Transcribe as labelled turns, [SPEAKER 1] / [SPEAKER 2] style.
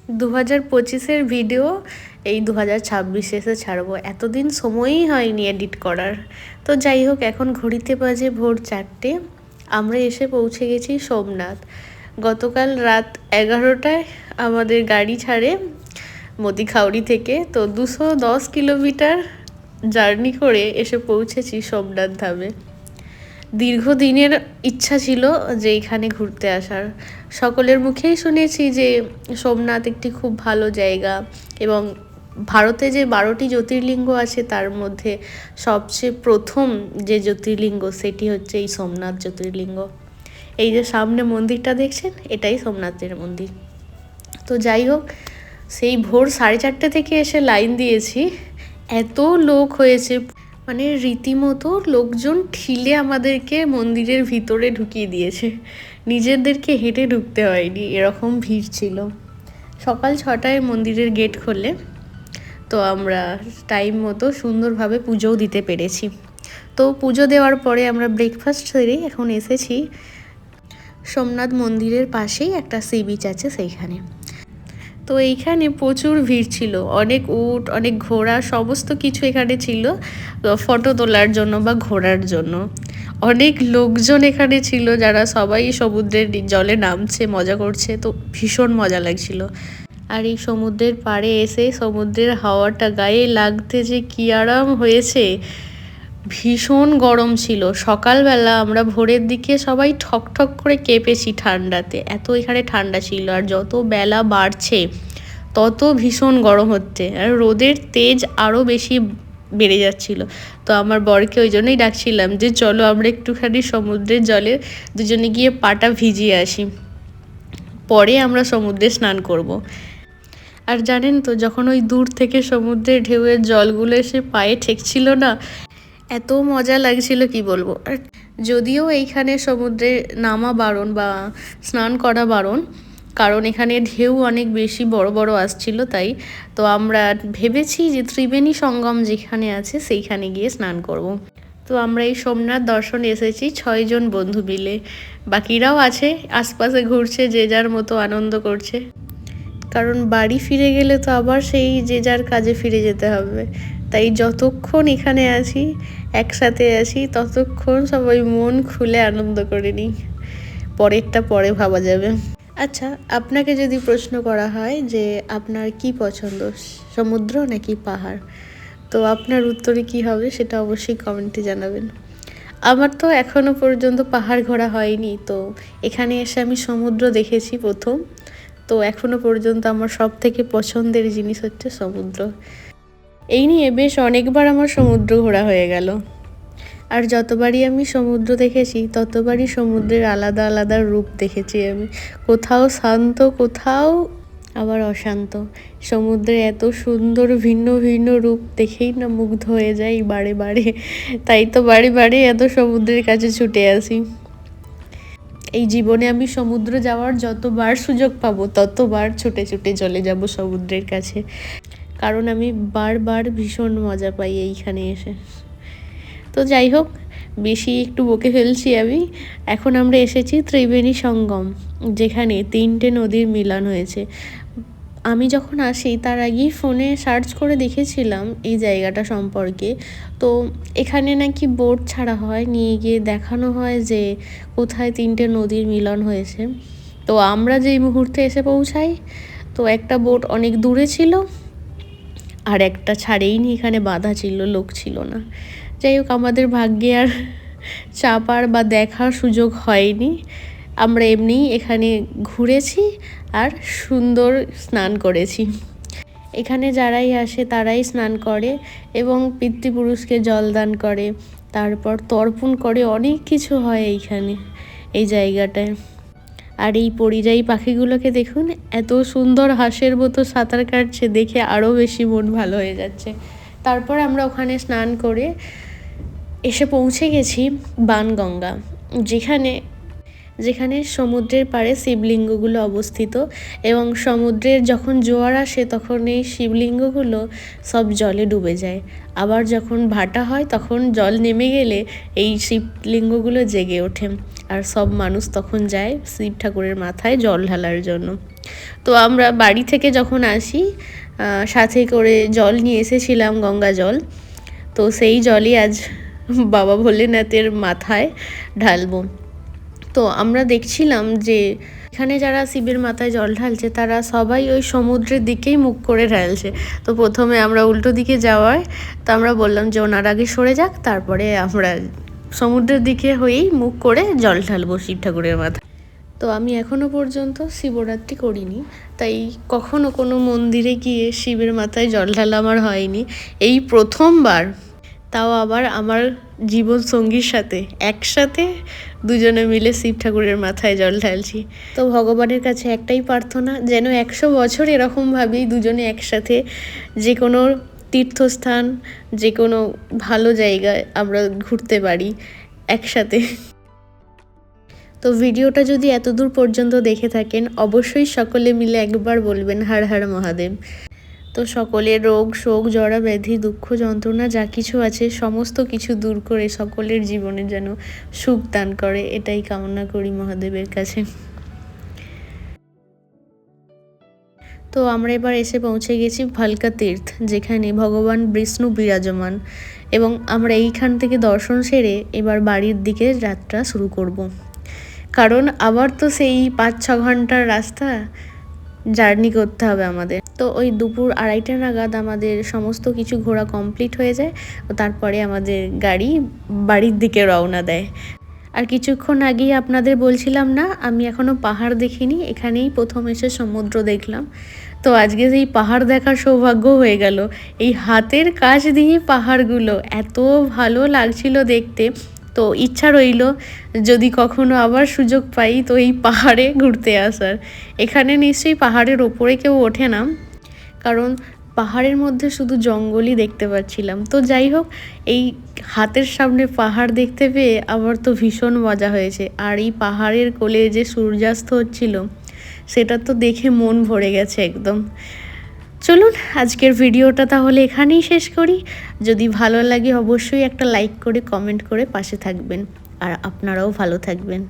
[SPEAKER 1] 2025-এর video এই 2026 এসে ছাড়বো, এতদিন সময়ই হয়নি এডিট করার। তো যাই হোক, এখন ঘড়িতে বাজে ভোর 4টে। আমরা এসে পৌঁছে গেছি সোমনাথ। গতকাল রাত 11টায় আমাদের গাড়ি ছাড়ে মতিখাউড়ি থেকে। তো 210 কিলোমিটার জার্নি করে এসে পৌঁছেছি সোমনাথ ধামে। দীর্ঘদিনের ইচ্ছা ছিল যে এখানে ঘুরতে আসার। সকলের মুখেই শুনেছি যে সোমনাথ একটি খুব ভালো জায়গা এবং ভারতে যে 12টি জ্যোতির্লিঙ্গ আছে তার মধ্যে সবচেয়ে প্রথম যে জ্যোতির্লিঙ্গ সেটি হচ্ছে এই সোমনাথ জ্যোতির্লিঙ্গ। এই যে সামনে মন্দিরটা দেখছেন, এটাই সোমনাথের মন্দির। তো যাই হোক, সেই ভোর 4:30 থেকে এসে লাইন দিয়েছি। এত লোক হয়েছে, মানে রীতিমতো লোকজন ঠিলে আমাদেরকে মন্দিরের ভিতরে ঢুকিয়ে দিয়েছে। নিজেদেরকে হেঁটে ঢুকতে হয়নি, এরকম ভিড় ছিল। সকাল 6টায় মন্দিরের গেট খোলে, তো আমরা টাইম মতো সুন্দরভাবে পুজোও দিতে পেরেছি। তো পুজো দেওয়ার পরে আমরা ব্রেকফাস্ট সেরে এখন এসেছি সোমনাথ মন্দিরের পাশেই একটা সি বিচ আছে সেইখানে। তো এইখানে প্রচুর ভিড় ছিল, অনেক উট, অনেক ঘোড়া, সমস্ত কিছু এখানে ছিল ফটো তোলার জন্য বা ঘোরার জন্য। অনেক লোকজন এখানে ছিল যারা সবাই সমুদ্রের জলে নামছে, মজা করছে। তো ভীষণ মজা লাগছিল। আর এই সমুদ্রের পাড়ে এসে সমুদ্রের হাওয়াটা গায়ে লাগতে যে কী আরাম হয়েছে। ভীষণ গরম ছিল। সকালবেলা আমরা ভোরের দিকে সবাই ঠক ঠক করে কেঁপেছি ঠান্ডাতে, এত এখানে ঠান্ডা ছিল। আর যত বেলা বাড়ছে তত ভীষণ গরম হচ্ছে, আর রোদের তেজ আরও বেশি বেড়ে যাচ্ছিল। তো আমার বরকে ওই জন্যই ডাকছিলাম যে চলো আমরা একটুখানি সমুদ্রের জলে দুজনে গিয়ে পাটা ভিজিয়ে আসি, পরে আমরা সমুদ্রে স্নান করব। আর জানেন তো, যখন ওই দূর থেকে সমুদ্রের ঢেউয়ের জলগুলো এসে পায়ে ঠেকছিল না, এত মজা লাগছিল কি বলবো। আর যদিও এইখানে সমুদ্রে নামা বারণ বা স্নান করা বারণ, কারণ এখানে ঢেউ অনেক বেশি বড় বড় আসছিল, তাই তো আমরা ভেবেছি যে ত্রিবেণী সঙ্গম যেখানে আছে সেইখানে গিয়ে স্নান করব। তো আমরা এই সোমনাথ দর্শনে এসেছি 6 জন বন্ধু মিলে। বাকিরাও আছে আশপাশে ঘুরছে, যে যার মতো আনন্দ করছে। কারণ বাড়ি ফিরে গেলে তো আবার সেই যে যার কাজে ফিরে যেতে হবে, তাই যতক্ষণ এখানে আছি, একসাথে আছি, ততক্ষণ সবাই মন খুলে আনন্দ করে নিই। পরেরটা পরে ভাবা যাবে। আচ্ছা, আপনাকে যদি প্রশ্ন করা হয় যে আপনার কি পছন্দ, সমুদ্র নাকি পাহাড়, তো আপনার উত্তরে কি হবে সেটা অবশ্যই কমেন্টে জানাবেন। আমার তো এখনও পর্যন্ত পাহাড় ঘোরা হয়নি, তো এখানে এসে আমি সমুদ্র দেখেছি প্রথম। তো এখনও পর্যন্ত আমার সব থেকে পছন্দের জিনিস হচ্ছে সমুদ্র। এই নিয়ে বেশ অনেকবার আমার সমুদ্র ঘোরা হয়ে গেল। আর যতবারই আমি সমুদ্র দেখেছি ততবারই সমুদ্রের আলাদা আলাদা রূপ দেখেছি আমি। কোথাও শান্ত, কোথাও আবার অশান্ত। সমুদ্রের এত সুন্দর ভিন্ন ভিন্ন রূপ দেখেই না মুগ্ধ হয়ে যাই বারে বারে। তাই তো বারে বারে এত সমুদ্রের কাছে ছুটে আসি। এই জীবনে আমি সমুদ্র যাওয়ার যতবার সুযোগ পাবো ততবার ছুটে ছুটে চলে যাব সমুদ্রের কাছে, কারণ আমি বারবার ভীষণ মজা পাই এইখানে এসে। তো যাই হোক, বেশি একটু বকে ফেলছি আমি। এখন আমরা এসেছি ত্রিবেণী সঙ্গম, যেখানে 3টে নদীর মিলন হয়েছে। আমি যখন আসি তার আগেই ফোনে সার্চ করে দেখেছিলাম এই জায়গাটা সম্পর্কে। তো এখানে নাকি বোট ছাড়া হয়, নিয়ে গিয়ে দেখানো হয় যে কোথায় 3টে নদীর মিলন হয়েছে। তো আমরা যেই মুহূর্তে এসে পৌঁছাই, তো একটা বোট অনেক দূরে ছিল, আর একটা ছাড়েইনি, এখানে বাধা ছিল, লোক ছিল না। যাই হোক, আমাদের ভাগ্যে আর চাপার বা দেখার সুযোগ হয়নি। আমরা এমনিই এখানে ঘুরেছি আর সুন্দর স্নান করেছি। এখানে যারাই আসে তারাই স্নান করে এবং পিতৃপুরুষকে জল দান করে, তারপর তর্পণ করে, অনেক কিছু হয় এইখানে, এই জায়গাটায়। আর এই পরিযায়ী পাখিগুলোকে দেখুন, এত সুন্দর হাঁসের মতো সাঁতার কাটছে, দেখে আরও বেশি মন ভালো হয়ে যাচ্ছে। তারপর আমরা ওখানে স্নান করে এসে পৌঁছে গেছি বাণগঙ্গা, যেখানে সমুদ্রের পাড়ে শিবলিঙ্গগুলো অবস্থিত। এবং সমুদ্রের যখন জোয়ার আসে তখন এই শিবলিঙ্গগুলো সব জলে ডুবে যায়। আবার যখন ভাটা হয় তখন জল নেমে গেলে এই শিবলিঙ্গগুলো জেগে ওঠে। আর সব মানুষ তখন যায় শিব ঠাকুরের মাথায় জল ঢালার জন্য। তো আমরা বাড়ি থেকে যখন আসি সাথে করে জল নিয়ে এসেছিলাম, গঙ্গা জল। তো সেই জলই আজ বাবা ভোলেনাথের মাথায় ঢালবো। তো আমরা দেখছিলাম যে এখানে যারা শিবের মাথায় জল ঢালছে তারা সবাই ওই সমুদ্রের দিকেই মুখ করে ঢালছে। তো প্রথমে আমরা উল্টো দিকে যাওয়ায় তো আমরা বললাম যে ওনার আগে সরে যাক, তারপরে আমরা সমুদ্রের দিকে হয়েই মুখ করে জল ঢালবো শিব ঠাকুরের মাথায়। তো আমি এখনও পর্যন্ত শিবরাত্রি করিনি, তাই কখনো কোনো মন্দিরে গিয়ে শিবের মাথায় জল ঢালা আমার হয়নি, এই প্রথমবার। তাও আবার আমার জীবন সঙ্গীর সাথে একসাথে দুজনে মিলে শিব ঠাকুরের মাথায় জল ঢালছি। তো ভগবানের কাছে একটাই প্রার্থনা, যেন 100 বছর এরকমভাবেই দুজনে একসাথে যে কোনো তীর্থস্থান, যে কোনো ভালো জায়গায় আমরা ঘুরতে পারি একসাথে। তো ভিডিওটা যদি এতদূর পর্যন্ত দেখে থাকেন অবশ্যই সকলে মিলে একবার বলবেন হর হর মহাদেব। তো সকলের রোগ শোক জড়া ব্যাধি দুঃখ যন্ত্রণা যা কিছু আছে সমস্ত কিছু দূর করে সকলের জীবনে যেন সুখ দান করে, এটাই কামনা করি মহাদেবের কাছে। তো আমরা এবার এসে পৌঁছে গেছি ভালকা তীর্থ, যেখানে ভগবান বিষ্ণু বিরাজমান, এবং আমরা এইখান থেকে দর্শন সেরে এবার বাড়ির দিকে যাত্রা শুরু করব। কারণ আবার তো সেই 5-6 ঘন্টার রাস্তা জার্নি করতে হবে আমাদের। তো ওই দুপুর 2:30 নাগাদ আমাদের সমস্ত কিছু ঘোরা কমপ্লিট হয়ে যায়, ও তারপরে আমাদের গাড়ি বাড়ির দিকে রওনা দেয়। আর কিছুক্ষণ আগেই আপনাদের বলছিলাম না আমি এখনও পাহাড় দেখিনি, এখানেই প্রথম এসে সমুদ্র দেখলাম। তো আজকে সেই পাহাড় দেখার সৌভাগ্য হয়ে গেল। এই হাতের কাজ দিয়ে পাহাড়গুলো এত ভালো লাগছিল দেখতে। তো ইচ্ছা রইল যদি কখনো আবার সুযোগ পাই তো এই পাহাড়ে ঘুরতে আসার। এখানে নিশ্চয়ই পাহাড়ের ওপরে কেউ ওঠে না, কারণ পাহাড়ের মধ্যে শুধু জঙ্গলই দেখতে পাচ্ছিলাম। তো যাই হোক, এই হাতের সামনে পাহাড় দেখতে পেয়ে আবার তো ভীষণ মজা হয়েছে। আর এই পাহাড়ের কোলে যে সূর্যাস্ত হচ্ছিল সেটা তো দেখে মন ভরে গেছে একদম। চলুন আজকের ভিডিওটা তাহলে এখানেই শেষ করি। যদি ভালো লাগে অবশ্যই একটা লাইক করে কমেন্ট করে পাশে থাকবেন, আর আপনারাও ভালো থাকবেন।